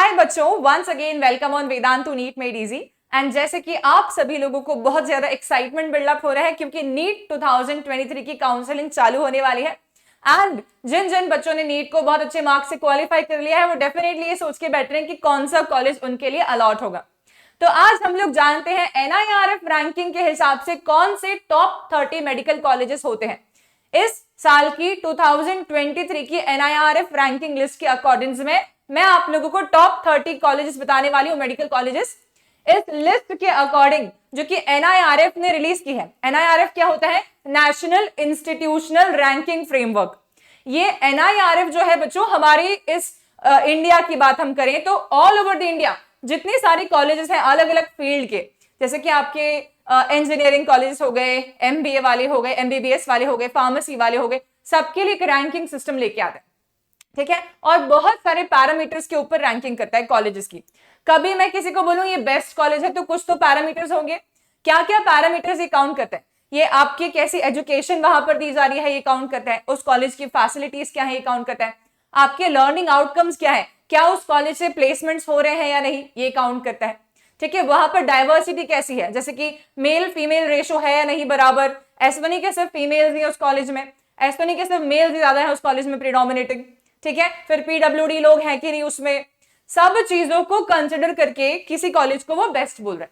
हाय बच्चों, once again welcome on Vedantu NEET made easy. And जैसे कि आप सभी लोगों को बहुत ज्यादा एक्साइटमेंट बिल्डअप हो रहा है क्योंकि नीट 2023 की काउंसलिंग चालू होने वाली है। एंड जिन जिन बच्चों ने नीट को बहुत अच्छे मार्क्स से क्वालिफाई कर लिया है वो डेफिनेटली ये सोच के बैठ रहे हैं कि कौन सा कॉलेज उनके लिए अलॉट होगा। तो आज हम लोग जानते हैं एनआईआरएफ रैंकिंग के हिसाब से कौन से टॉप 30 मेडिकल कॉलेजेस होते हैं। इस साल की 2023 की एनआईआरएफ रैंकिंग लिस्ट के अकॉर्डिंग में मैं आप लोगों को टॉप 30 कॉलेजेस बताने वाली हूं, मेडिकल कॉलेजेस। इस लिस्ट के अकॉर्डिंग जो कि एनआईआरएफ ने रिलीज की है। एनआईआरएफ क्या होता है? National institutional ranking framework. ये एनआईआरएफ जो है बच्चों, हमारी इस इंडिया की बात हम करें तो ऑल ओवर द इंडिया जितनी सारी कॉलेजेस हैं अलग अलग फील्ड के, जैसे कि आपके इंजीनियरिंग कॉलेजेस हो गए, एमबीए वाले हो गए, एमबीबीएस वाले हो गए, फार्मेसी वाले हो गए, सबके लिए एक रैंकिंग सिस्टम लेके आता है, ठीक है। और बहुत सारे पैरामीटर्स के ऊपर रैंकिंग करता है कॉलेजेस की। कभी मैं किसी को बोलूं ये बेस्ट कॉलेज है तो कुछ तो पैरामीटर्स होंगे। क्या क्या पैरामीटर्स ये काउंट करता है? ये आपकी कैसी एजुकेशन वहां पर दी जा रही है ये काउंट करता है, उस कॉलेज की फैसिलिटीज क्या है ये काउंट करता है, आपके लर्निंग आउटकम्स क्या है, क्या उस कॉलेज से प्लेसमेंट्स हो रहे हैं या नहीं ये काउंट करता है, ठीक है। वहां पर डाइवर्सिटी कैसी है, जैसे कि मेल फीमेल रेशो है या नहीं बराबर। ऐसा नहीं कि सिर्फ फीमेल्स ही है उस कॉलेज में, ऐसा नहीं कि सिर्फ मेल्स ही ज्यादा है उस कॉलेज में प्रीडोमिनेटिंग, ठीक है। फिर पीडब्ल्यूडी लोग हैं कि नहीं उसमें, सब चीजों को कंसिडर करके किसी कॉलेज को वो बेस्ट बोल रहे हैं।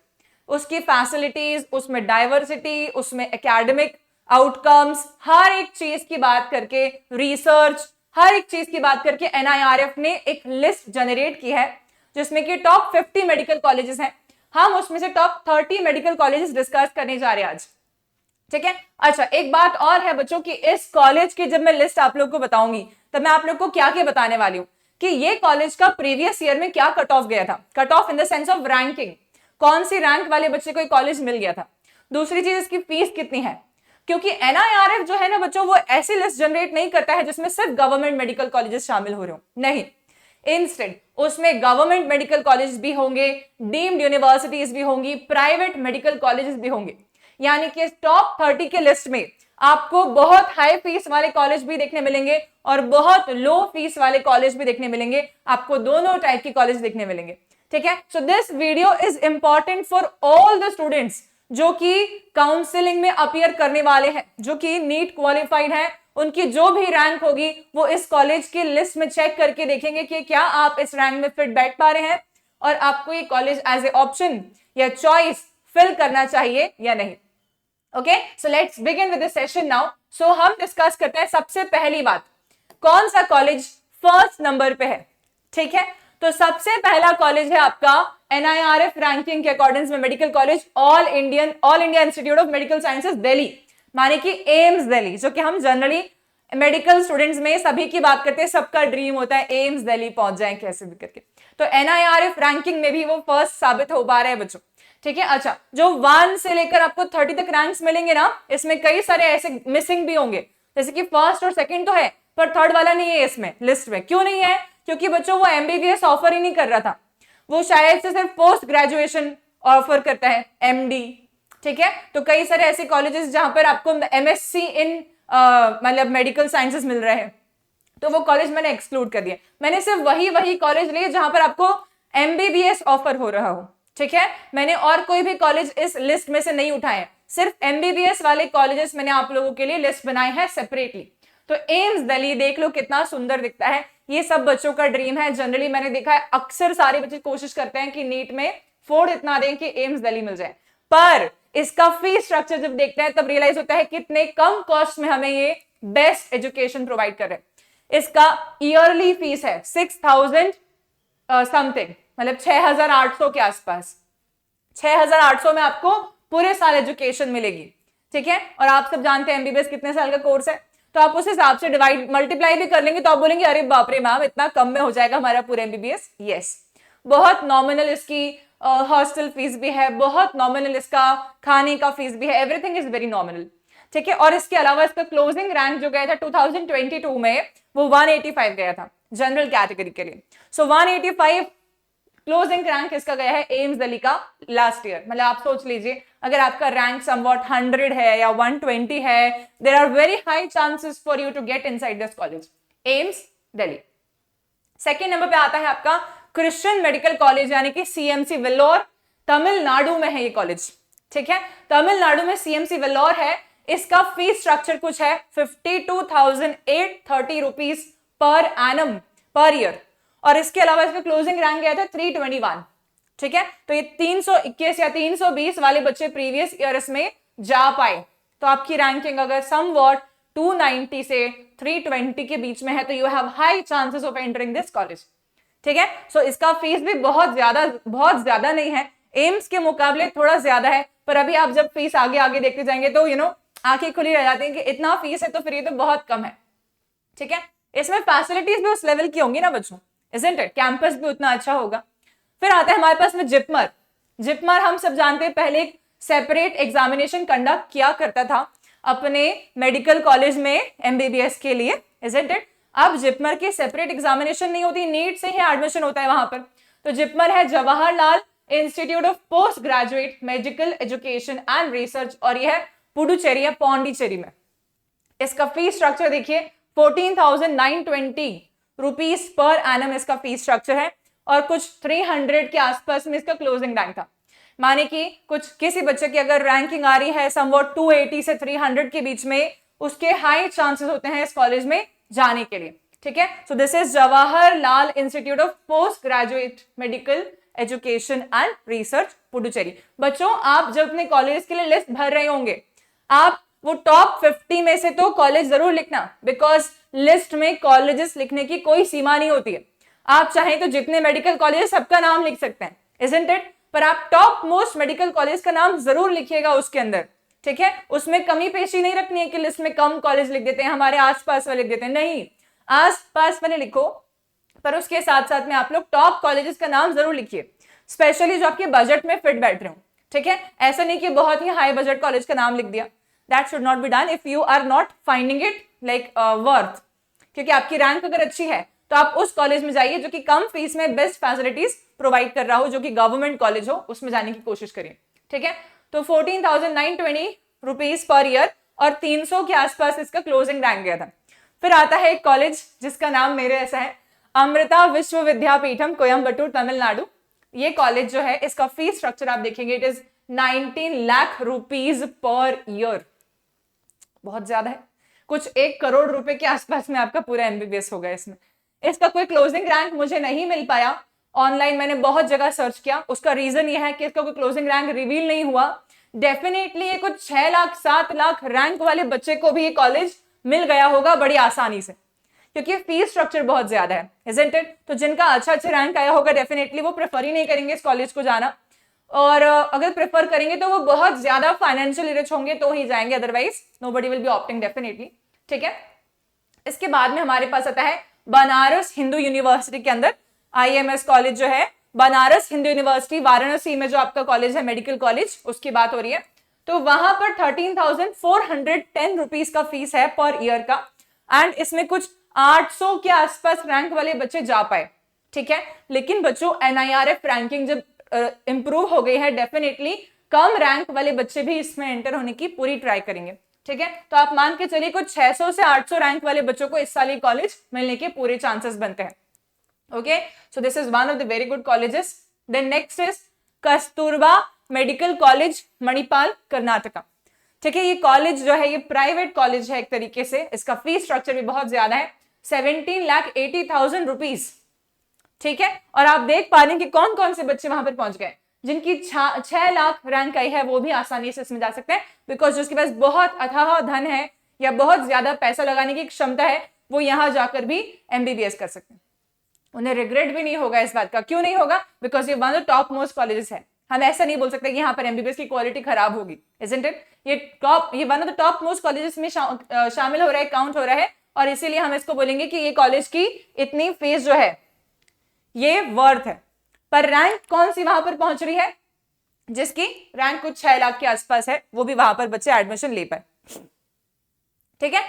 उसकी फैसिलिटीज, उसमें डाइवर्सिटी, उसमें एकेडमिक आउटकम्स, हर एक चीज की बात करके, रिसर्च, हर एक चीज की बात करके एनआईआरएफ ने एक लिस्ट जनरेट की है जिसमें कि टॉप 50 मेडिकल कॉलेजेस हैं। हम उसमें से टॉप 30 मेडिकल कॉलेजेस डिस्कस करने जा रहे हैं आज, ठीक है। अच्छा, एक बात और है बच्चों कि इस कॉलेज की जब मैं लिस्ट आप लोग को बताऊंगी तब मैं आप लोग को क्या क्या बताने वाली हूं कि ये कॉलेज का प्रीवियस ईयर में क्या कट ऑफ गया था। Cut off in the sense of ranking, कौन सी रैंक वाले बच्चे को कॉलेज मिल गया था। दूसरी चीज, इसकी फीस कितनी है, क्योंकि एनआईआरएफ जो है ना बच्चों, वो ऐसी लिस्ट जनरेट नहीं करता है जिसमें सिर्फ गवर्नमेंट मेडिकल कॉलेजेस शामिल हो रहे हो, नहीं। इंस्टेड उसमें गवर्नमेंट मेडिकल कॉलेज भी होंगे, डीम्ड यूनिवर्सिटीज भी होंगी, प्राइवेट मेडिकल कॉलेजेस भी होंगे। यानी कि टॉप 30 के लिस्ट में आपको बहुत हाई फीस वाले कॉलेज भी देखने मिलेंगे और बहुत लो फीस वाले कॉलेज भी देखने मिलेंगे। आपको दोनों टाइप के कॉलेज देखने मिलेंगे, ठीक है। So this video is important for all the students जो कि काउंसलिंग में अपीयर करने वाले हैं, जो कि नीट क्वालिफाइड हैं। उनकी जो भी रैंक होगी वो इस कॉलेज की लिस्ट में चेक करके देखेंगे कि क्या आप इस रैंक में फिट बैठ पा रहे हैं और आपको ये कॉलेज एज ए ऑप्शन या चॉइस फिल करना चाहिए या नहीं। Okay, so let's begin with the session now. So हम डिस्कस करते हैं सबसे पहली बात, कौन सा कॉलेज फर्स्ट नंबर पे है, ठीक है। तो सबसे पहला कॉलेज है आपका एनआईआरएफ रैंकिंग के अकॉर्डिंग में medical college all India institute of medical sciences Delhi, माने कि एम्स दिल्ली, जो कि हम जनरली मेडिकल स्टूडेंट्स में सभी की बात करते हैं, सबका ड्रीम होता है एम्स दिल्ली पहुंच जाए कैसे भी करके। तो एनआईआरएफ रैंकिंग में भी वो फर्स्ट साबित हो पा रहे हैं बच्चों, ठीक है। अच्छा, जो 1 से लेकर आपको 30 तक रैंक्स मिलेंगे ना, इसमें कई सारे ऐसे मिसिंग भी होंगे, जैसे कि फर्स्ट और सेकंड तो है पर थर्ड वाला नहीं है इसमें लिस्ट में। क्यों नहीं है? क्योंकि बच्चों वो एमबीबीएस ऑफर ही नहीं कर रहा था, वो शायद से सिर्फ पोस्ट ग्रेजुएशन ऑफर करता है, एमडी, ठीक है। तो कई सारे ऐसे कॉलेजेस जहां पर आपको एमएससी इन मतलब मेडिकल साइंसेस मिल रहे हैं, तो वो कॉलेज मैंने एक्सक्लूड कर दिया। मैंने सिर्फ वही कॉलेज लिए जहां पर आपको एमबीबीएस ऑफर हो रहा हो, ठीक है। मैंने और कोई भी कॉलेज इस लिस्ट में से नहीं उठाए, सिर्फ एमबीबीएस वाले कॉलेजेस मैंने आप लोगों के लिए लिस्ट बनाए हैं सेपरेटली। तो एम्स दिल्ली देख लो कितना सुंदर दिखता है, ये सब बच्चों का ड्रीम है। जनरली मैंने देखा है अक्सर सारे बच्चे कोशिश करते हैं कि नीट में फोड़ इतना दें कि एम्स दिल्ली मिल जाए, पर इसका फीस स्ट्रक्चर जब देखते हैं तब रियलाइज होता है कितने कम कॉस्ट में हमें ये बेस्ट एजुकेशन प्रोवाइड कर रहे हैं। इसका ईयरली फीस है 6000 समथिंग, मतलब 6800 के आसपास। 6800 में आपको पूरे साल एजुकेशन मिलेगी, ठीक है। और आप सब जानते हैं एमबीबीएस कितने साल का कोर्स है, तो आप उस हिसाब से डिवाइड मल्टीप्लाई भी कर लेंगे तो आप बोलेंगे अरे बाप रे मैम इतना कम में हो जाएगा हमारा पूरा एमबीबीएस। यस, बहुत नॉमिनल इसकी हॉस्टल फीस भी है, बहुत नॉमिनल इसका खाने का फीस भी है, एवरीथिंग इज वेरी नॉमिनल, ठीक है। और इसके अलावा इसका क्लोजिंग रैंक जो गया था 2022 में वो 185 गया था जनरल कैटेगरी के लिए। सो 185 क्लोजिंग रैंक इसका गया है एम्स दिल्ली का लास्ट ईयर। मतलब आप सोच लीजिए अगर आपका रैंक समवॉट 100 है या 120 है, there are very high chances for you to get inside this college, AIIMS Delhi. Second number पे आता है आपका क्रिश्चियन मेडिकल कॉलेज यानी कि सीएमसी वेल्लोर, तमिलनाडु में है ये कॉलेज, ठीक है, तमिलनाडु में सीएमसी वेल्लोर है। इसका फीस स्ट्रक्चर कुछ है 52,830 rupees per annum per year, और इसके अलावा इसका क्लोजिंग रैंक गया था 321, ठीक है। तो ये 321 या 320 वाले बच्चे प्रीवियस ईयर्स में जा पाए, तो आपकी रैंकिंग अगर समवॉट 290 से 320 के बीच में है तो you have high chances of entering this college, ठीक है। सो इसका फीस भी बहुत ज्यादा नहीं है, एम्स के मुकाबले थोड़ा ज्यादा है, पर अभी आप जब फीस आगे आगे देखते जाएंगे तो आंखें खुली रह जाती हैं कि इतना फीस है तो फिर ये तो बहुत कम है, ठीक है। इसमें फैसिलिटीज भी उस लेवल की होंगी ना बच्चों, इजंट इट, कैंपस भी उतना अच्छा होगा। फिर आता है हमारे पास में जिपमर। जिपमर हम सब जानते हैं पहले एक सेपरेट एग्जामिनेशन कंडक्ट किया करता था अपने मेडिकल कॉलेज में एमबीबीएस के लिए, इजंट इट। अब जिपमर की सेपरेट एग्जामिनेशन नहीं होती, नीट से ही एडमिशन होता है वहां पर। तो जिपमर है Jawaharlal institute of post graduate medical education and research, और यह है पुडुचेरी या पौंडीचेरी में। इसका फीस स्ट्रक्चर देखिए 14,920 रुपीज पर एनम इसका फीस स्ट्रक्चर है, और कुछ 300 के आसपास में इसका क्लोजिंग रैंक था। माने कि कुछ किसी बच्चे की अगर रैंकिंग आ रही है समवॉट 280 से 300 के बीच में, उसके हाई चांसेस होते हैं इस कॉलेज में जाने के लिए, ठीक है। So this is Jawaharlal institute of post graduate medical education and research Puducherry. बच्चों आप जब अपने कॉलेज के लिए लिस्ट भर रहे होंगे, आप वो टॉप 50 में से तो कॉलेज जरूर लिखना, बिकॉज लिस्ट में कॉलेजेस लिखने की कोई सीमा नहीं होती है। आप चाहें तो जितने मेडिकल कॉलेज सबका नाम लिख सकते हैं, इजंट इट, पर आप टॉप मोस्ट मेडिकल कॉलेज का नाम जरूर लिखिएगा उसके अंदर, ठीक है। उसमें कमी पेशी नहीं रखनी है कि लिस्ट में कम कॉलेज लिख देते हैं, हमारे आसपास वाले लिख देते हैं, नहीं, आसपास वाले लिखो, पर उसके साथ साथ में आप लोग टॉप कॉलेजेस का नाम जरूर लिखिए, स्पेशली जो आपके बजट में फिट बैठ रहे हो, ठीक है। ऐसा नहीं कि बहुत ही हाई बजट कॉलेज का नाम लिख दिया, that should not be done if you are not finding it like worth, क्योंकि आपकी रैंक अगर अच्छी है तो आप उस कॉलेज में जाइए जो कि कम फीस में बेस्ट फैसिलिटीज प्रोवाइड कर रहा हो, जो कि गवर्नमेंट कॉलेज हो, उसमें जाने की कोशिश करिए, ठीक है। तो 14,920 रुपीज पर ईयर और 300 के आसपास इसका क्लोजिंग रैंक गया था। फिर आता है एक कॉलेज जिसका नाम मेरे ऐसा है, अमृता विश्व विद्यापीठम कोयम्बटूर तमिलनाडु। ये कॉलेज जो है इसका फीस स्ट्रक्चर आप देखेंगे it is 19 lakh rupees per year, बहुत ज्यादा है, कुछ 1 करोड़ रुपए के आसपास में आपका पूरा एमबीबीएस होगा इसमें। इसका कोई क्लोजिंग रैंक मुझे नहीं मिल पाया, ऑनलाइन मैंने बहुत जगह सर्च किया, उसका रीजन यह है कि इसका कोई क्लोजिंग रैंक रिवील नहीं हुआ। डेफिनेटली ये कुछ 6 लाख 7 लाख रैंक वाले बच्चे को भी ये कॉलेज मिल गया होगा बड़ी आसानी से, क्योंकि फीस स्ट्रक्चर बहुत ज्यादा है, इजंट इट। तो जिनका अच्छा रैंक आया होगा डेफिनेटली वो प्रेफर ही नहीं करेंगे इस कॉलेज को जाना, और अगर प्रेफर करेंगे तो वो बहुत ज्यादा फाइनेंशियली रिच होंगे तो ही जाएंगे, otherwise nobody will be opting definitely, ठीक है। इसके बाद में हमारे पास आता है बनारस हिंदू यूनिवर्सिटी के अंदर आईएमएस कॉलेज जो है, बनारस हिंदू यूनिवर्सिटी वाराणसी में जो आपका कॉलेज है मेडिकल कॉलेज, उसकी बात हो रही है। तो वहां पर 13,410 रुपीज का फीस है पर ईयर का, एंड इसमें कुछ 800 के आसपास रैंक वाले बच्चे जा पाए, ठीक है। लेकिन बच्चों एनआईआरएफ रैंकिंग जब इंप्रूव हो गई है, डेफिनेटली कम रैंक वाले बच्चे भी इसमें एंटर होने की पूरी ट्राई करेंगे, ठीक है। तो आप मान के चलिए कुछ 600 से 800 रैंक वाले बच्चों को इस साल ये कॉलेज मिलने के पूरे चांसेस बनते हैं, okay. So this is one of the very good colleges. Then next is Kasturba medical college Manipal Karnataka, ठीक है। ये कॉलेज जो है ये प्राइवेट कॉलेज है एक तरीके से, इसका फीस स्ट्रक्चर भी बहुत ज्यादा है 17,80,000 रुपीज, ठीक है। और आप देख पा रहे हैं कि कौन कौन से बच्चे वहां पर पहुंच गए, जिनकी 6 लाख रैंक आई है वो भी आसानी से इसमें जा सकते हैं, बिकॉज जिसके पास बहुत अथाह धन है या बहुत ज्यादा पैसा लगाने की क्षमता है वो यहां जाकर भी एमबीबीएस कर सकते हैं। उन्हें रिग्रेट भी नहीं होगा इस बात का, क्यों नहीं होगा, बिकॉज ये one of the top most colleges है। हम ऐसा नहीं बोल सकते कि यहाँ पर एमबीबीएस की क्वालिटी खराब होगी, इजंट इट। ये one of the top most colleges में शामिल हो रहा है, काउंट हो रहा है, और इसीलिए हम इसको बोलेंगे कि ये कॉलेज की इतनी फीस जो है ये वर्थ है। पर रैंक कौन सी वहां पर पहुंच रही है, जिसकी रैंक कुछ 6 लाख के आसपास है, वो भी वहां पर बच्चे एडमिशन ले पाए, ठीक है।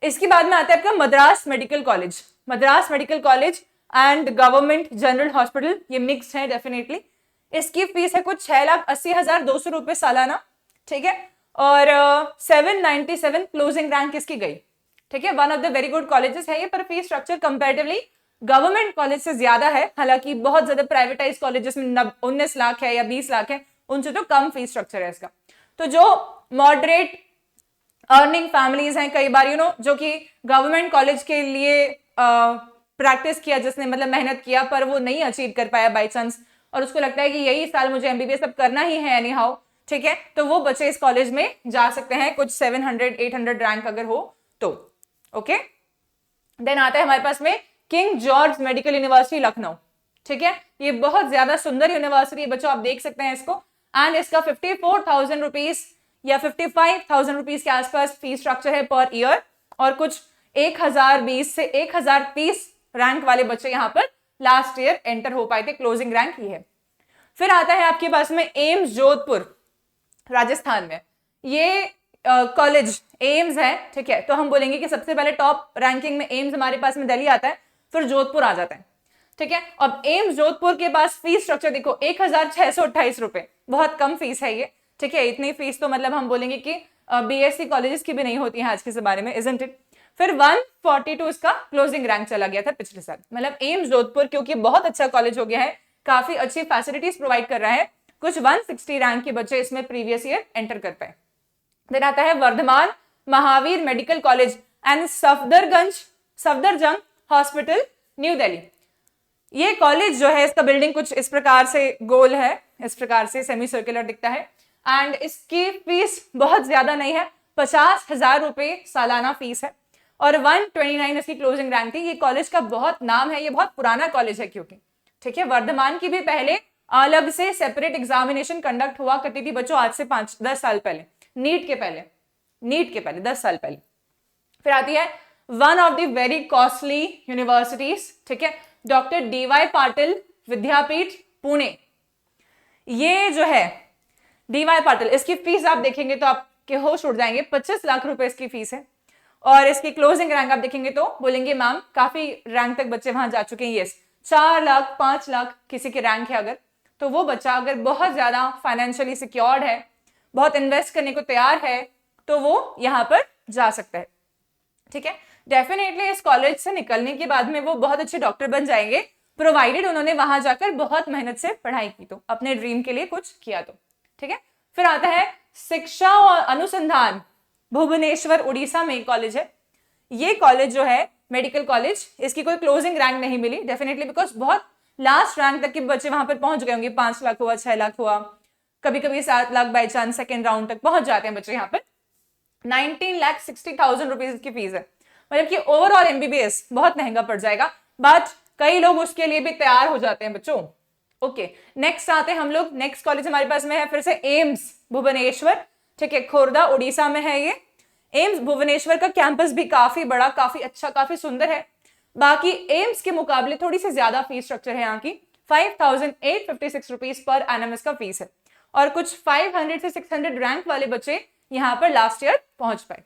इसके बाद में आता है आपका Madras medical college. Madras medical college and government general hospital, ये मिक्स है डेफिनेटली। इसकी फीस है कुछ 6,80,200 रुपए सालाना, ठीक है। और 797 क्लोजिंग रैंक इसकी गई, ठीक है। One of the very good colleges है ये, पर fees structure comparatively government college से ज्यादा है, हालांकि बहुत ज्यादा प्राइवेटाइज कॉलेज जिसमें 19 लाख है या 20 लाख है उनसे तो कम फीस स्ट्रक्चर है इसका। तो जो मॉडरेट अर्निंग फैमिलीज हैं, कई बार जो कि गवर्नमेंट कॉलेज के लिए प्रैक्टिस किया, जिसने मतलब मेहनत किया पर वो नहीं अचीव कर पाया बाई चांस, और उसको लगता है कि यही साल मुझे एमबीबीएस अब करना ही है एनी हाउ, ठीक है, तो वो बच्चे इस कॉलेज में जा सकते हैं, कुछ 700-800 रैंक अगर हो तो। ओके, देन आता है हमारे पास में king George medical university Lucknow, ठीक है, ये बहुत ज्यादा सुंदर यूनिवर्सिटी है बच्चों, आप देख सकते हैं इसको, एंड इसका 54,000 रुपीज या 55,000 रुपीज के आसपास फीस स्ट्रक्चर है पर ईयर, और कुछ 1020 से 1030 रैंक वाले बच्चे यहाँ पर लास्ट ईयर एंटर हो पाए थे, क्लोजिंग रैंक ही है। फिर आता है आपके पास में एम्स जोधपुर राजस्थान में, ये कॉलेज एम्स है, ठीक है, तो हम बोलेंगे कि सबसे पहले टॉप रैंकिंग में एम्स हमारे पास में दिल्ली आता है, फिर जोधपुर आ जाता है, ठीक है। अब एम्स जोधपुर के पास फीस स्ट्रक्चर देखो 1,628 रुपए, बहुत कम फीस है ये, ठीक है, इतनी फीस तो मतलब हम बोलेंगे कि बीएससी कॉलेजेस की भी नहीं होती है आज के जमाने में, इजंट इट। फिर 142 इसका क्लोजिंग रैंक चला गया था पिछले साल, मतलब एम्स जोधपुर क्योंकि बहुत अच्छा कॉलेज हो गया है, काफी अच्छी फैसिलिटीज प्रोवाइड कर रहा है, कुछ 160 रैंक के बच्चे इसमें प्रीवियस ईयर एंटर कर पाए। देन आता है Vardhman Mahavir medical college and Safdarjung hospital new Delhi. ये कॉलेज जो है इसका बिल्डिंग कुछ इस प्रकार से गोल है, इस प्रकार से सेमी सर्कुलर दिखता है, एंड इसकी फीस बहुत ज्यादा नहीं है, 50,000 रुपए सालाना फीस है, और 129 इसकी क्लोजिंग रैंक थी। ये कॉलेज का बहुत नाम है, ये बहुत पुराना कॉलेज है क्योंकि, ठीक है, वर्धमान की भी पहले अलग से सेपरेट एग्जामिनेशन कंडक्ट हुआ करती थी बच्चों, आज से 5-10 साल पहले, नीट के पहले 10 साल पहले। फिर आती है one of the very costly universities, ठीक है, डॉक्टर डीवाई पाटिल विद्यापीठ पुणे। ये जो है डीवाई पाटिल, इसकी फीस आप देखेंगे तो आपके होश उड़ जाएंगे, 25 लाख रुपए इसकी फीस है, और इसकी क्लोजिंग रैंक आप देखेंगे तो बोलेंगे मैम काफी रैंक तक बच्चे वहां जा चुके हैं, यस, 4 लाख 5 लाख किसी के रैंक है अगर, तो वो बच्चा अगर बहुत ज्यादा फाइनेंशियली सिक्योर्ड है, बहुत इन्वेस्ट करने को तैयार है, तो वो यहाँ पर जा सकता है, ठीक है। डेफिनेटली इस कॉलेज से निकलने के बाद में वो बहुत अच्छे डॉक्टर बन जाएंगे, प्रोवाइडेड उन्होंने वहां जाकर बहुत मेहनत से पढ़ाई की तो, अपने ड्रीम के लिए कुछ किया तो, ठीक है। फिर आता है शिक्षा और अनुसंधान भुवनेश्वर उड़ीसा में कॉलेज है। ये कॉलेज जो है मेडिकल कॉलेज, इसकी कोई क्लोजिंग रैंक नहीं मिली डेफिनेटली, बिकॉज बहुत लास्ट रैंक तक के बच्चे वहां पर पहुंच गए होंगे, 5 लाख हुआ, 6 लाख हुआ, कभी कभी 7 lakh by chance second round तक पहुंच जाते हैं बच्चे यहाँ पर। 19,60,000 रुपीज की फीस है, मतलब कि ओवरऑल एमबीबीएस बहुत महंगा पड़ जाएगा, बट कई लोग उसके लिए भी तैयार हो जाते हैं बच्चों। ओके, नेक्स्ट आते हैं हम लोग, नेक्स्ट कॉलेज हमारे पास में है फिर से एम्स भुवनेश्वर, ठीक है, खोरदा उड़ीसा में है ये। एम्स भुवनेश्वर का कैंपस भी काफी बड़ा, काफी अच्छा, काफी सुंदर है, बाकी एम्स के मुकाबले थोड़ी सी ज्यादा फीस स्ट्रक्चर है यहाँ की, 5,856 रुपीज पर एनम इसका फीस है, और कुछ 500 से 600 रैंक वाले बच्चे यहाँ पर लास्ट ईयर पहुंच पाए।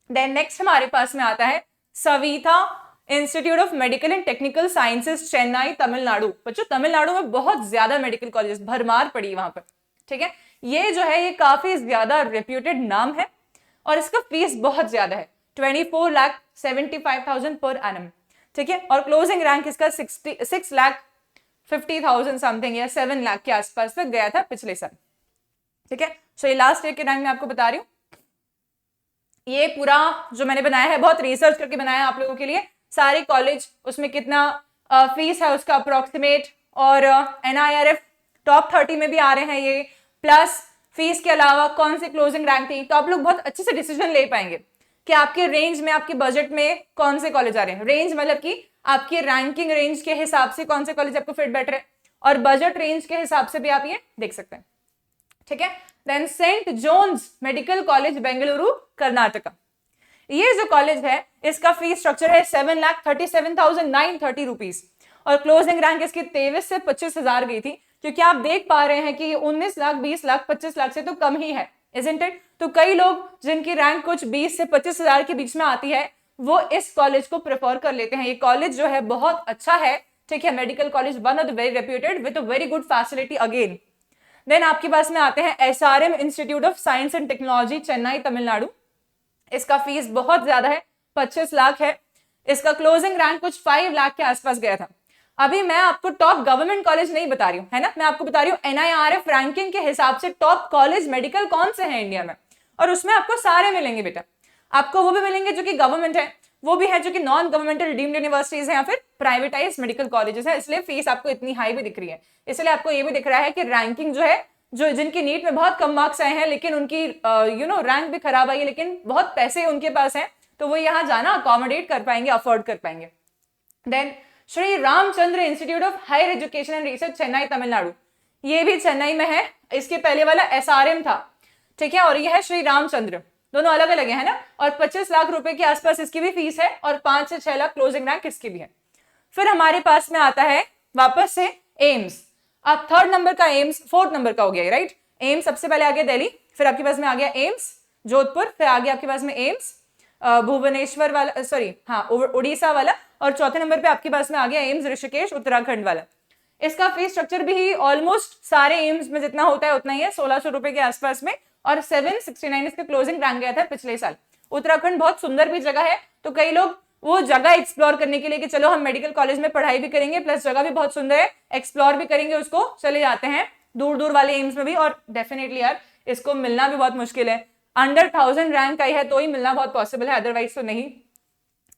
देन नेक्स्ट हमारे पास में आता है Savita institute of medical and technical sciences Chennai Tamil Nadu. बच्चों तमिलनाडु में बहुत ज्यादा मेडिकल कॉलेज भरमार पड़ी वहां पर, ठीक है, ये जो है ये काफी ज्यादा रेप्यूटेड नाम है, और इसका फीस बहुत ज्यादा है, 24,75,000 पर एनम, ठीक है, और क्लोजिंग रैंक इसका 6,50,000 समथिंग या 7 लाख के आसपास तक गया था पिछले साल, ठीक है। सो ये लास्ट ईयर के रैंक में आपको बता रही हूँ, ये पूरा जो मैंने बनाया है बहुत रिसर्च करके बनाया है आप लोगों के लिए, सारे कॉलेज, उसमें कितना फीस है उसका अप्रोक्सीमेट, और NIRF टॉप 30 में भी आ रहे हैं ये, प्लस फीस के अलावा कौन सी क्लोजिंग रैंक थी, तो आप लोग बहुत अच्छे से डिसीजन ले पाएंगे कि आपके रेंज में, आपके बजट में कौन से कॉलेज आ रहे हैं। रेंज मतलब कि आपकी रैंकिंग रेंज के हिसाब से कौन से कॉलेज आपको फिट बैठ रहे हैं, और बजट रेंज के हिसाब से भी आप ये देख सकते हैं, ठीक है। Then Saint John's medical college Bengaluru Karnataka, ये जो कॉलेज है इसका फीस स्ट्रक्चर है 7,37,930 रुपीज, और क्लोजिंग रैंक इसकी 23 से 25,000 गई थी, क्योंकि आप देख पा रहे हैं कि ये 19 लाख 20 लाख 25 लाख से तो कम ही है, इजंट इट। तो कई लोग जिनकी रैंक कुछ 20 से 25,000 के बीच में आती है वो इस कॉलेज को प्रेफर कर लेते हैं। ये कॉलेज जो है बहुत अच्छा है, ठीक है, medical college, one of the very reputed with a very good facility again. Then आपके पास में आते हैं SRM institute of science and technology Chennai Tamil Nadu, इसका फीस बहुत ज्यादा है, 25 लाख है। इसका क्लोजिंग रैंक कुछ 5 लाख के आसपास गया था। अभी मैं आपको टॉप गवर्नमेंट कॉलेज नहीं बता रही हूँ, है ना, मैं आपको बता रही हूँ NIRF रैंकिंग के हिसाब से टॉप कॉलेज मेडिकल कौन से हैं इंडिया में, और उसमें आपको सारे मिलेंगे बेटा। आपको वो भी मिलेंगे जो कि गवर्नमेंट है, वो भी है जो कि नॉन गवर्नमेंटल डीम्ड यूनिवर्सिटीज है या फिर प्राइवेटाइज मेडिकल कॉलेजेस है, इसलिए फीस आपको इतनी हाई भी दिख रही है। इसलिए आपको ये भी दिख रहा है कि रैंकिंग जो है, जो जिनकी नीट में बहुत कम मार्क्स आए हैं लेकिन उनकी रैंक भी खराब आई है, लेकिन बहुत पैसे उनके पास हैं, तो वो यहाँ जाना अकोमोडेट कर पाएंगे, अफोर्ड कर पाएंगे। Then Shri Ramachandra institute of higher education and research, Chennai Tamil Nadu, ये भी चेन्नई में है। इसके पहले वाला SRM था, ठीक है, और ये है श्री रामचंद्र, दोनों अलग अलग है ना। और 25 लाख रुपए के आसपास इसकी भी फीस है और 5 से 6 लाख क्लोजिंग रैंक इसकी भी है। फिर हमारे पास में आता है वापस से एम्स। अब 3rd नंबर का एम्स 4th नंबर का हो गया, राइट। एम्स सबसे पहले आ गया दिल्ली, फिर आपके पास में आ गया एम्स जोधपुर, फिर आ गया आपके पास में एम्स भुवनेश्वर वाला, सॉरी हाँ उड़ीसा वाला, और चौथे नंबर पे आपके पास में आ गया एम्स ऋषिकेश उत्तराखंड वाला। इसका फीस स्ट्रक्चर भी ऑलमोस्ट सारे एम्स में जितना होता है उतना ही है, 1600 रुपए के आसपास में, और 769 इसका क्लोजिंग रैंक गया था पिछले साल। उत्तराखंड बहुत सुंदर भी जगह है, तो कई लोग वो जगह एक्सप्लोर करने के लिए कि चलो हम मेडिकल कॉलेज में पढ़ाई भी करेंगे प्लस जगह भी बहुत सुंदर है, एक्सप्लोर भी करेंगे, उसको चले जाते हैं दूर दूर वाले एम्स में भी। और डेफिनेटली यार इसको मिलना भी बहुत मुश्किल है, अंडर 1000 रैंक आई है तो ही मिलना बहुत पॉसिबल है, अदरवाइज तो नहीं,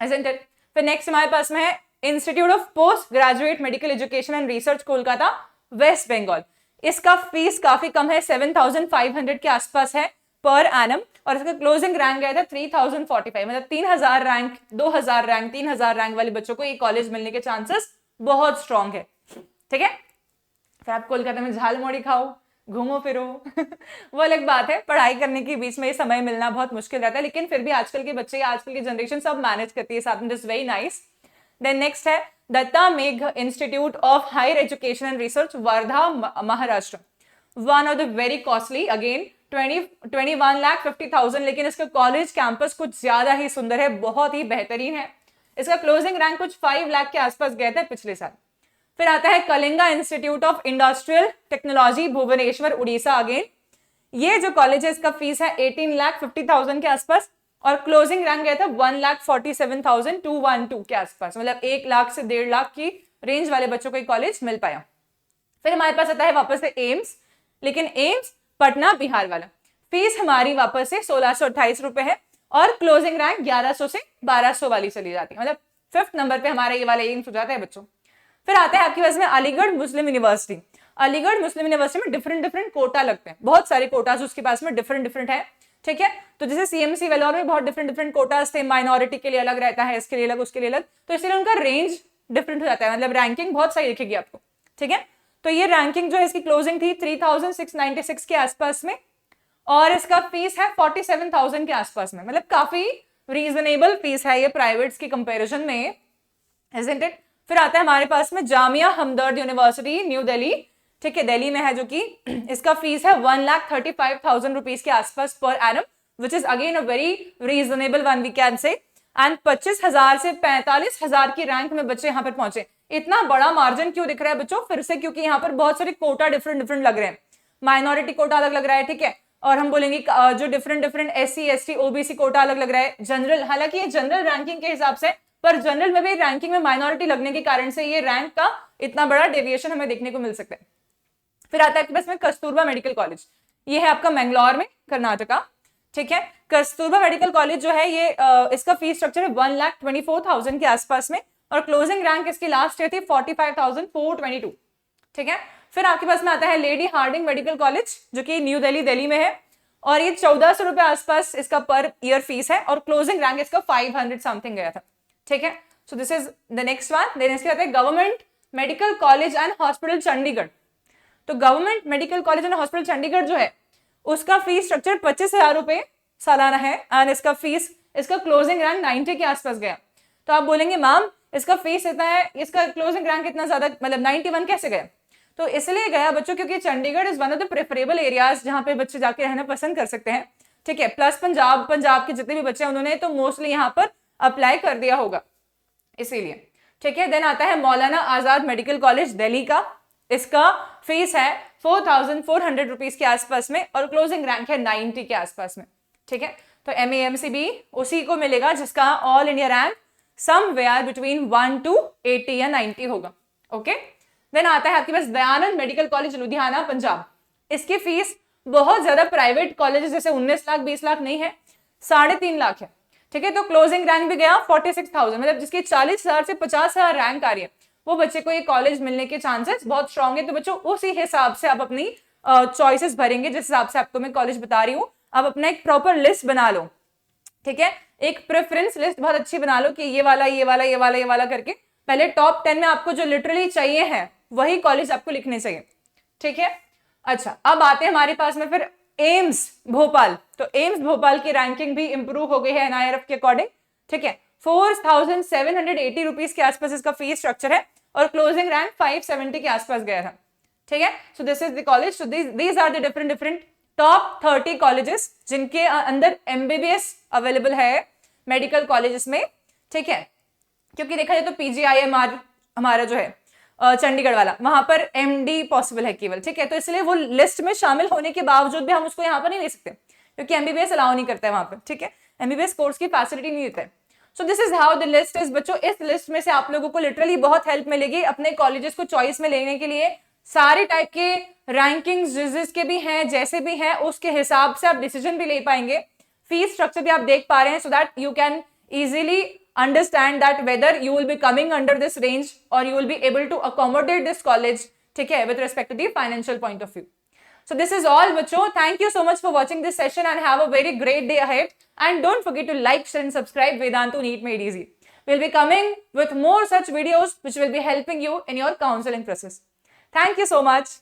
isn't it? फिर नेक्स्ट हमारे पास में है institute of post graduate medical education and research Kolkata west Bengal. इसका फीस काफी कम है, 7500 के आसपास है पर एनम, और इसका क्लोजिंग रैंक गया था 3045, मतलब 3000 रैंक 2000 रैंक 3000 रैंक वाले बच्चों को ये कॉलेज मिलने के चांसेस बहुत स्ट्रांग है, ठीक है। फिर आप कोलकाता में झाल मोड़ी खाओ, घूमो फिरो वो अलग बात है, पढ़ाई करने के बीच में ये समय मिलना बहुत मुश्किल रहता है, लेकिन फिर भी आजकल के बच्चे, आजकल की जनरेशन सब मैनेज करती है साथ में, this very nice. Then next है Datta Meghe institute of higher education and research Wardha Maharashtra, one of the very costly, again 21,50,000, लेकिन इसका कॉलेज कैंपस कुछ ज्यादा ही सुंदर है, बहुत ही बेहतरीन है। इसका क्लोजिंग रैंक कुछ 5 लाख के आसपास गया था पिछले साल। फिर आता है Kalinga institute of industrial technology Bhubaneswar Orissa, again ये जो कॉलेज है इसका फीस है 18,50,000 के आसपास, और क्लोजिंग रैंक गया था 1,47,212 के आसपास, मतलब 1 लाख से 1.5 लाख की रेंज वाले बच्चों को कॉलेज मिल पाया। फिर हमारे पास आता है वापस से एम्स, लेकिन एम्स पटना बिहार वाला, फीस हमारी वापस से 1628 रुपए है, और क्लोजिंग रैंक 1100 से 1200 वाली चली जाती है, मतलब 5th नंबर पे हमारा ये वाला एम्स हो जाता है बच्चों। फिर आता है आपके पास में अलीगढ़ मुस्लिम यूनिवर्सिटी। अलीगढ़ मुस्लिम यूनिवर्सिटी में डिफरेंट कोटा लगते हैं, बहुत सारे कोटास उसके पास में डिफरेंट है, ठीक है। तो जैसे CMC वेलोर में बहुत डिफरेंट कोटास थे, माइनॉरिटी के लिए अलग रहता है, इसके लिए अलग, उसके लिए अलग, तो इसलिए उनका रेंज डिफरेंट हो जाता है, मतलब रैंकिंग बहुत सही दिखेगी आपको, ठीक है। तो ये रैंकिंग जो है इसकी क्लोजिंग थी 3696 के आसपास में, और इसका फीस है 47,000 के आसपास में, मतलब काफी रीजनेबल फीस है ये प्राइवेट्स की कंपैरिजन में, isn't it? फिर आता है हमारे पास में जामिया हमदर्द यूनिवर्सिटी न्यू दिल्ली, ठीक है, दिल्ली में है, जो कि इसका फीस है 1,35,000 रुपीज के आसपास per annum, which is again a very reasonable one we can say, and 25,000 से 45,000 की रैंक में बच्चे यहाँ पर पहुंचे। इतना बड़ा मार्जिन क्यों दिख रहा है बच्चों? फिर से क्योंकि यहाँ पर बहुत सारे कोटा डिफरेंट लग रहे हैं, माइनॉरिटी कोटा अलग लग रहा है, ठीक है, और हम बोलेंगे जो different SC ST OBC quota अलग लग रहा है, जनरल, हालांकि ये जनरल रैंकिंग के हिसाब से, पर जनरल में भी रैंकिंग में माइनॉरिटी लगने के कारण से ये रैंक का इतना बड़ा डेविएशन हमें देखने को मिल सकता है। फिर आता है आपके पास में कस्तूरबा मेडिकल कॉलेज, ये है आपका मैंगलोर में, कर्नाटका, ठीक है। कस्तूरबा मेडिकल कॉलेज जो है ये इसका फीस स्ट्रक्चर है 1,24,000 के आसपास में, और क्लोजिंग रैंक इसकी लास्ट ईयर थी 45,422, ठीक है। फिर आपके पास में आता है लेडी हार्डिंग मेडिकल कॉलेज, जो कि न्यू दिल्ली में है, और ये 1400 रुपए आसपास इसका पर ईयर फीस है, और क्लोजिंग रैंक इसका 500 समथिंग गया था, ठीक है। So this is the next one. Then इसके बाद है government medical college and hospital Chandigarh. तो government medical college and hospital Chandigarh जो है उसका फीस स्ट्रक्चर 25,000 रुपए सालाना है, एंड इसका क्लोजिंग रैंक 90 के आसपास गया। तो आप बोलेंगे मैम इसका फीस इतना है, इसका क्लोजिंग रैंक इतना ज्यादा, मतलब 91 कैसे गया? तो इसलिए गया बच्चों क्योंकि Chandigarh is one of the preferable areas जहां पे बच्चे जाके रहना पसंद कर सकते हैं, ठीक है। प्लस पंजाब के जितने भी बच्चे हैं उन्होंने तो मोस्टली यहाँ पर अप्लाई कर दिया होगा, इसीलिए, ठीक है। देन आता है मौलाना आजाद मेडिकल कॉलेज दिल्ली का, इसका फीस है 4,400 रुपीज के आसपास में, और क्लोजिंग रैंक है 90 के आसपास में, ठीक है। तो MAMC भी उसी को मिलेगा जिसका all India rank somewhere between 1 to 80 या 90 होगा। ओके, देन आता है आपके पास दयानंद मेडिकल कॉलेज लुधियाना पंजाब। इसकी फीस बहुत ज्यादा प्राइवेट कॉलेज जैसे 19 लाख 20 लाख नहीं है, 3.5 लाख है। ठीक है, तो क्लोजिंग रैंक भी गया 46,000, मतलब जिसकी 40,000 से 50,000 रैंक आ रही है वो बच्चे को ये कॉलेज मिलने के चांसेस बहुत स्ट्रांग है। तो बच्चों उसी हिसाब से आप अपनी चॉइसेस भरेंगे, जिस हिसाब से आपको मैं कॉलेज बता रही हूँ। आप अपना एक प्रॉपर लिस्ट बना लो, ठीक है, एक प्रेफरेंस लिस्ट बहुत अच्छी बना लो कि ये वाला ये वाला ये वाला ये वाला करके पहले टॉप 10 में आपको जो लिटरली चाहिए है वही कॉलेज आपको लिखने चाहिए। ठीक है, अच्छा अब आते हैं हमारे पास में फिर एम्स भोपाल। तो एम्स भोपाल की रैंकिंग भी इंप्रूव हो गई है एनआईआरएफ के अकॉर्डिंग। ठीक है, 4,780 रुपीज के आसपास इसका फीस स्ट्रक्चर है और क्लोजिंग रैंक 570 के आसपास गया था। ठीक है, so this is the college, so these are the different top 30 colleges जिनके अंदर एमबीबीएस अवेलेबल है मेडिकल कॉलेजेस में। ठीक है, क्योंकि देखा जाए तो पीजीआईएमआर हमारा जो है चंडीगढ़ वाला, वहां पर एमडी पॉसिबल है केवल। ठीक है, तो इसलिए वो लिस्ट में शामिल होने के बावजूद भी हम उसको यहाँ पर नहीं ले सकते क्योंकि एमबीबीएस अलाउ नहीं करता है वहां पर। ठीक है, एमबीबीएस कोर्स की फैसिलिटी नहीं देता है। So this is how the list is. बच्चों इस लिस्ट में से आप लोगों को लिटरली बहुत हेल्प मिलेगी अपने कॉलेजेस को चॉइस में लेने के लिए। सारे टाइप के रैंकिंग्स जिसके भी हैं जैसे भी हैं उसके हिसाब से आप डिसीजन भी ले पाएंगे। फीस स्ट्रक्चर भी आप देख पा रहे हैं, so that you can easily understand that whether you will be coming under this range or you will be able to accommodate this college, ठीक है, with respect to the financial point of view. So this is all बच्चों, thank you so much for watching this session and have a very great day ahead and don't forget to like, share and subscribe Vedantu NEET Made Easy. We'll be coming with more such videos which will be helping you in your counseling process. Thank you so much.